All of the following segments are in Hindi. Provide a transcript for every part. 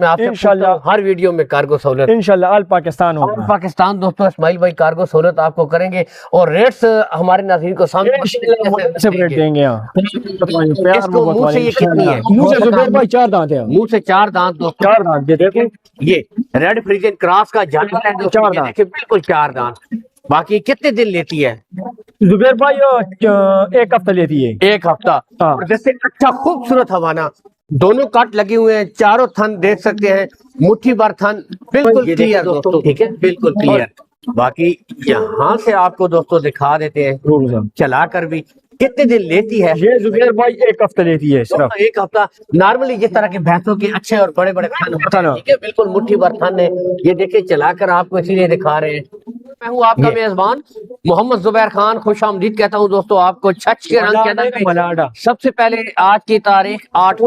मैं आपसे इंशाल्लाह हर वीडियो में कार्गो सहूलत इंशाल्लाह ऑल पाकिस्तान होगा। पाकिस्तान दोस्तों इस्माइल भाई कार्गो सहूलत आपको करेंगे और रेट्स हमारे नाज़रीन को सामने रेट देंगे। इसको मुंह से ये कितनी है? मुंह से जुबैर भाई 4 दांत है। मुंह से 4 दांत दोस्तों, 4 दांत। ये देखो ये रेड फ्रीजियन क्रॉस का जानवर है दोस्तों, 4 दांत बिल्कुल 4 दांत। बाकी कितने दिन लेती है जुबैर भाई? 1 हफ्ता लेती है। 1 हफ्ता। जैसे अच्छा खूबसूरत हवाना, दोनों कट लगे हुए हैं, चारों थन देख सकते हैं, मुट्ठी भर थन, बिल्कुल क्लियर दोस्तों, ठीक है, बिल्कुल क्लियर। बाकी यहाँ से आपको दोस्तों दिखा देते हैं चला कर भी कितने दिन लेती है। ये जुबैर भाई 1 हफ्ता लेती है सिर्फ। 1 हफ्ता। नॉर्मली जिस तरह के भैंसों के अच्छे और बड़े बड़े थन होते हैं, ठीक है, बिल्कुल मुट्ठी भर थन है। ये देखिए चलाकर आपको इसीलिए दिखा रहे हैं। मैं हूँ आपका मेजबान मोहम्मद जुबैर खान, खुश आमदीद कहता हूँ दोस्तों आपको छच के रंग के अंदर। सबसे पहले आज की तारीख 8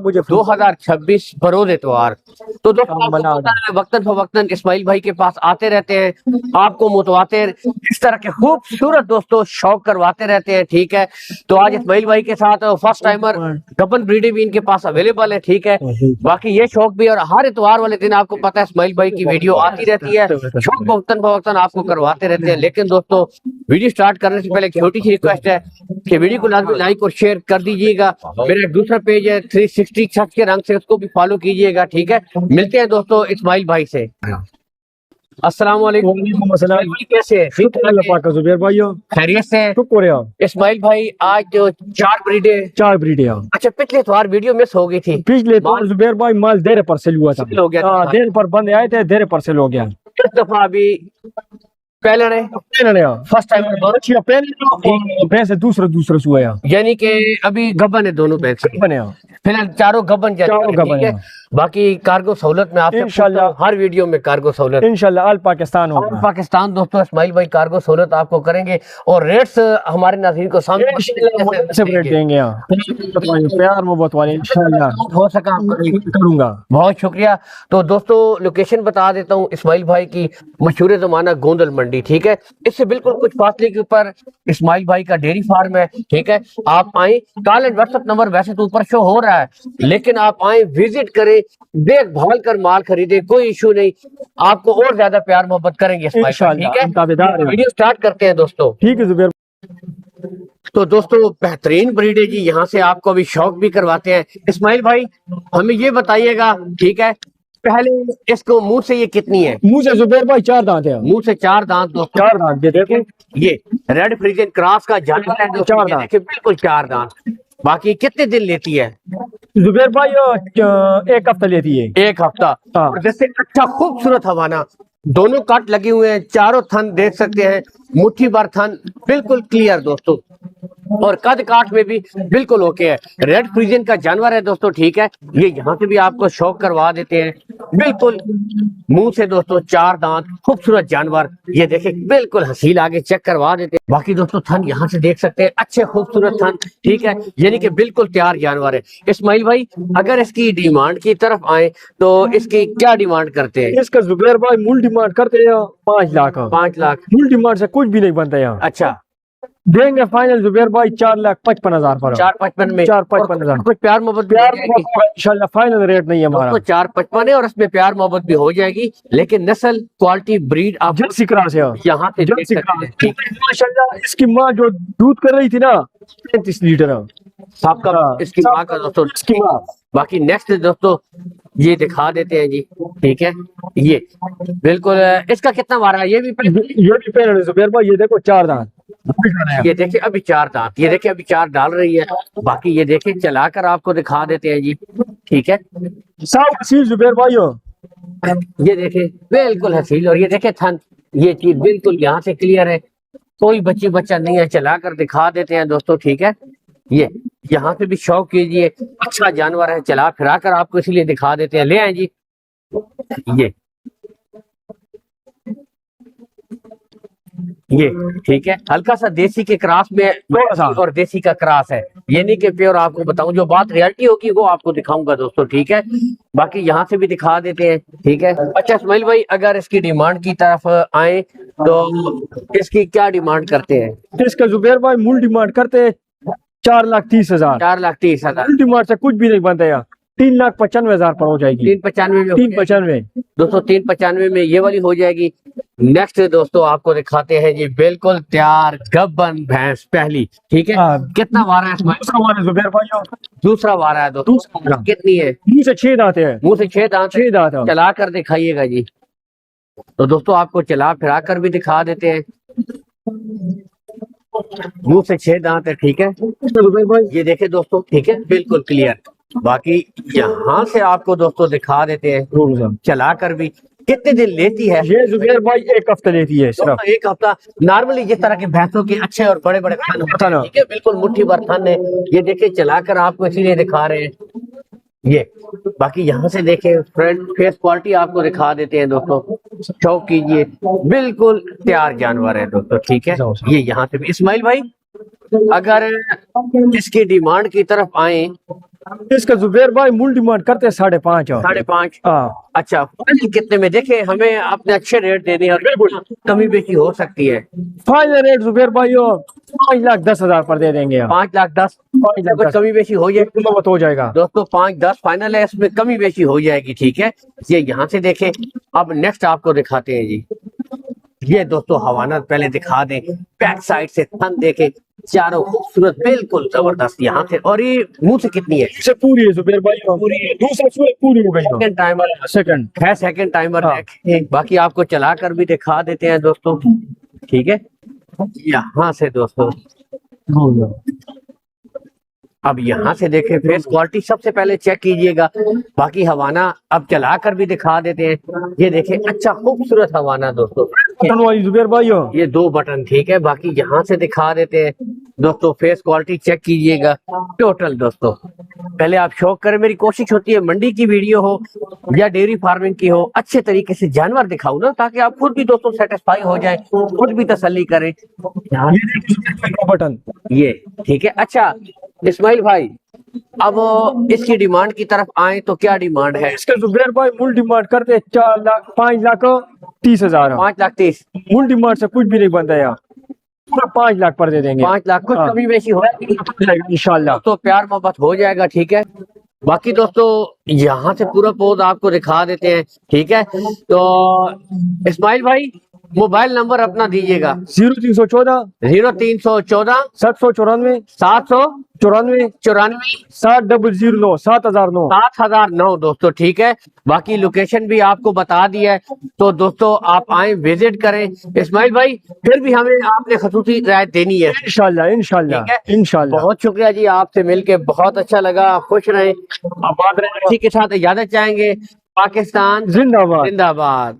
2026 बरोज़ इतवार। तो दोस्तों वक्तन फवक्तन इस्माइल भाई के पास आते रहते हैं, आपको मुतवातिर इस तरह के खूबसूरत दोस्तों शौक करवाते रहते हैं, ठीक है। तो आज इस्माइल भाई के साथ फर्स्ट टाइमर गबन ब्रीडें भी इनके पास अवेलेबल है, ठीक है। बाकी ये शौक भी, और हर इतवार वाले दिन आपको पता है इस्माइल भाई की वीडियो आती रहती है, शौक वक्तन फवक्तन आपको करवाते रहते हैं। लेकिन दोस्तों वीडियो स्टार्ट करने से पहले एक छोटी सी रिक्वेस्ट है कि वीडियो को लाजमी लाइक और शेयर कर दीजिएगा। मेरा एक दूसरा पेज है 360 छच के रंग से, उसको भी फॉलो कीजिएगा, ठीक है। मिलते हैं दोस्तों इस्माइल भाई से। अस्सलाम वालेकुम। कैसे हैं? जुबैर भाई खैरियत से? इस्माइल भाई आज जो 4 ब्रीडें अच्छा पिछले इतवार वीडियो मिस हो गई थी। पिछले जुबैर भाई माल देर पर सेल हुआ था, देर पर बंदे आए थे, देर पर सेल हो गया। इस दफा अभी पहले फर्स्ट टाइम भैंस दूसरा हुआ, यानी कि अभी गबन है, दोनों भैंस फिलहाल चारों गबन है। बाकी कार्गो सहूलत में आपसे इंशाल्लाह हर वीडियो में कार्गो सहूलत इंशाल्लाह ऑल पाकिस्तान होगा। पाकिस्तान दोस्तों इस्माइल भाई कार्गो सहूलत आपको करेंगे और रेट्स हमारे नाज़रीन को सामने रेट देंगे। प्यार मोहब्बत वाले इंशाल्लाह हो सका करूंगा। बहुत शुक्रिया। तो दोस्तों लोकेशन बता देता हूँ इस्माइल भाई की, मशहूर जमाना गोंदल मंडी, ठीक है। इससे बिल्कुल कुछ फासले के ऊपर इस्माइल भाई का डेयरी फार्म है, ठीक है। आप आए, कॉल एंड व्हाट्सएप नंबर वैसे तो ऊपर शो हो रहा है, लेकिन आप आए, विजिट करें, देखभाल कर माल खरीदे, कोई इशू नहीं, आपको और ज्यादा प्यार मोहब्बत करेंगे, ठीक है। वीडियो स्टार्ट करते हैं दोस्तों, ठीक है जुबैर। तो दोस्तों बेहतरीन ब्रीड है जी, यहाँ से आपको अभी शौक भी करवाते हैं। इस्माइल भाई हमें ये बताइएगा, ठीक है, पहले इसको मुंह से ये कितनी है? मुंह से जुबैर भाई 4 दांत है। मुंह से 4 दांत दोस्तों, 4 दांत। ये देखो ये रेड फ्रीजियन क्रॉस का जानवर है दोस्तों, 4 दांत, बिल्कुल 4 दांत। बाकी कितने दिन लेती है जुबैर भाई? 1 हफ्ता लेती है। 1 हफ्ता। जैसे अच्छा खूबसूरत हवाना, दोनों कट लगे हुए हैं, चारों थन देख सकते हैं, मुट्ठी भर थन, बिल्कुल क्लियर दोस्तों, और कद काट में भी बिल्कुल ओके है। रेड फ्रीजियन का जानवर है दोस्तों, ठीक है। ये यहाँ से भी आपको शौक करवा देते हैं, बिल्कुल मुंह से दोस्तों 4 दांत, खूबसूरत जानवर। ये देखे बिल्कुल हसील, आगे चेक करवा देते हैं। बाकी दोस्तों थन यहाँ से देख सकते हैं, अच्छे खूबसूरत थन, ठीक है, यानी कि बिल्कुल तैयार जानवर है। इस्माइल भाई अगर इसकी डिमांड की तरफ आए तो इसकी क्या डिमांड करते हैं? इसका जुबैर भाई मूल डिमांड करते हैं 5 लाख। 5 लाख मूल डिमांड से कुछ भी नहीं बनता यहाँ। अच्छा, देंगे फाइनल जुबैर भाई 4,55,000 पर। 4,55,000 में 4,55,000 कुछ प्यार मोहब्बत इंशाल्लाह। फाइनल रेट नहीं है हमारा, तो 4,55 है और इसमें प्यार मोहब्बत भी हो जाएगी। लेकिन नस्ल क्वालिटी ब्रीड आप जर्सी क्रॉस है यहाँ पे देख सकते हैं। माशाल्लाह इसकी माँ जो दूध कर रही थी ना 35 लीटर आपका, इसकी माँ का दोस्तों, इसकी माँ। बाकी नेक्स्ट दोस्तों ये दिखा देते हैं जी, ठीक है। ये बिल्कुल इसका कितना मारा है? ये भी पहले जुबैर भाई ये देखो 4 दांत। ये देखिए अभी 4 दांत, ये देखिए अभी 4 डाल रही है। बाकी ये देखिए चलाकर आपको दिखा देते हैं जी, ठीक है। हसील जुबैर भाई ये देखिए बिल्कुल हसील, और ये देखिए थन, ये चीज बिल्कुल यहाँ से क्लियर है, कोई बच्ची बच्चा नहीं है। चलाकर दिखा देते हैं दोस्तों, ठीक है। ये यहाँ से भी शौक कीजिए, अच्छा जानवर है, चला फिरा कर आपको इसलिए दिखा देते हैं। ले आए जी, ये ठीक है, हल्का सा देसी के क्रॉस में और देसी का क्रॉस है, ये नहीं कि प्योर। आपको बताऊं जो बात रियलिटी होगी वो आपको दिखाऊंगा दोस्तों, ठीक है। बाकी यहाँ से भी दिखा देते हैं, ठीक है। अच्छा इस्माइल भाई अगर इसकी डिमांड की तरफ आए तो इसकी क्या डिमांड करते हैं? इसका जुबैर भाई मूल डिमांड करते हैं 4,30,000। 4,30,000 मूल डिमांड से कुछ भी नहीं बनता यार। 3,95,000 पर हो जाएगी। 395 में 395। दोस्तों 395 में ये वाली हो जाएगी। नेक्स्ट दोस्तों आपको दिखाते हैं जी, बिल्कुल तैयार गब्बन भैंस पहली, ठीक है। कितना वारा है इसमें? दूसरा वाला जुबैर भाई, दूसरा वारा है दोस्तों। दूसरा कितनी है? मुंह से 6 दांत है। मुंह से 6 दांत। 6 दांत है। चला कर दिखाइएगा जी। तो दोस्तों आपको चला फिरा कर भी दिखा देते हैं। मुंह से 6 दांत है, ठीक है। ये देखे दोस्तों, ठीक है, बिल्कुल क्लियर। बाकी यहाँ से आपको दोस्तों दिखा देते हैं चला कर भी। कितने दिन लेती है ये जुबैर भाई? 1 हफ्ता लेती है सिर्फ। 1 हफ्ता। नॉर्मली जिस तरह के भैंसों के अच्छे और बड़े बड़े थन होते हैं, ठीक है, बिल्कुल मुट्ठी भर थन है। ये देखिए चलाकर आपको इसीलिए दिखा रहे हैं ये। बाकी यहाँ से देखें फ्रंट फेस क्वालिटी आपको दिखा देते हैं दोस्तों। शौक कीजिए, बिल्कुल तैयार जानवर है दोस्तों, ठीक है। ये यहाँ से भी इस्माइल भाई, अगर इसकी डिमांड की तरफ आए, इसका जुबैर भाई मूल डिमांड करते हैं 5.5। 5.5। हाँ। अच्छा, फाइनल कितने में? देखे हमें आपने अच्छे रेट दे दिए और बिल्कुल कमी बेची हो सकती है। फाइनल रेट जुबैर भाई 5,10,000 पर दे देंगे। 5,10,000। कुछ कमी बेची हो जाएगी, हो जाएगा दोस्तों। 5,10 फाइनल है, इसमें कमी बेची हो जाएगी, ठीक है। ये यहाँ से देखें। अब नेक्स्ट आपको दिखाते हैं जी। ये दोस्तों हवाना पहले दिखा दें, बैक साइड से थन देखे, चारों खूबसूरत, बिल्कुल जबरदस्त यहाँ से। और ये मुंह से कितनी है? से पूरी है जुबैर भाई, पूरी है। दूसरा सूरत पूरी हो गई। सेकंड टाइमर, सेकंड टाइमर है। बाकी आपको चला कर भी दिखा देते हैं दोस्तों, ठीक है। यहाँ से दोस्तों अब यहाँ से देखें फेस क्वालिटी सबसे पहले चेक कीजिएगा। बाकी हवाना अब चला कर भी दिखा देते हैं। ये देखें, अच्छा खूबसूरत हवाना दोस्तों। जुबैर भाई ये 2 बटन, ठीक है। बाकी यहाँ से दिखा देते हैं दोस्तों, फेस क्वालिटी चेक कीजिएगा टोटल दोस्तों। पहले आप शौक करें, मेरी कोशिश होती है मंडी की वीडियो हो या डेयरी फार्मिंग की हो, अच्छे तरीके से जानवर दिखाऊं ना, ताकि आप खुद भी दोस्तों सेटिस्फाई हो जाए, खुद भी तसल्ली करें। बटन ये ठीक है। अच्छा इस्माइल भाई, अब इसकी डिमांड की तरफ आए तो क्या डिमांड है? इसका जुबैर भाई मूल डिमांड करते हैं 5,30,000। 5,30,000 मूल डिमांड से कुछ भी नहीं बनता यार, पूरा 5 लाख पर दे देंगे। 5 लाख। कुछ कमी बेशी हो इंशाल्लाह, तो प्यार मोहब्बत हो जाएगा, ठीक है। बाकी दोस्तों यहाँ से पूरा पौध आपको दिखा देते हैं, ठीक है। तो इस्माइल भाई मोबाइल नंबर अपना दीजिएगा। 0314 0314 794 794 7009 7009 7009 दोस्तों, ठीक है। बाकी लोकेशन भी आपको बता दिया है, तो दोस्तों आप आए, विजिट करें। इस्माइल भाई फिर भी हमें आपने खसूसी रियायत देनी है इंशाल्लाह इंशाल्लाह इंशाल्लाह। बहुत शुक्रिया जी, आपसे मिलके बहुत अच्छा लगा। खुश रहें, आबाद रहें। इसी के साथ इजाजत चाहेंगे। पाकिस्तान जिंदाबाद जिंदाबाद।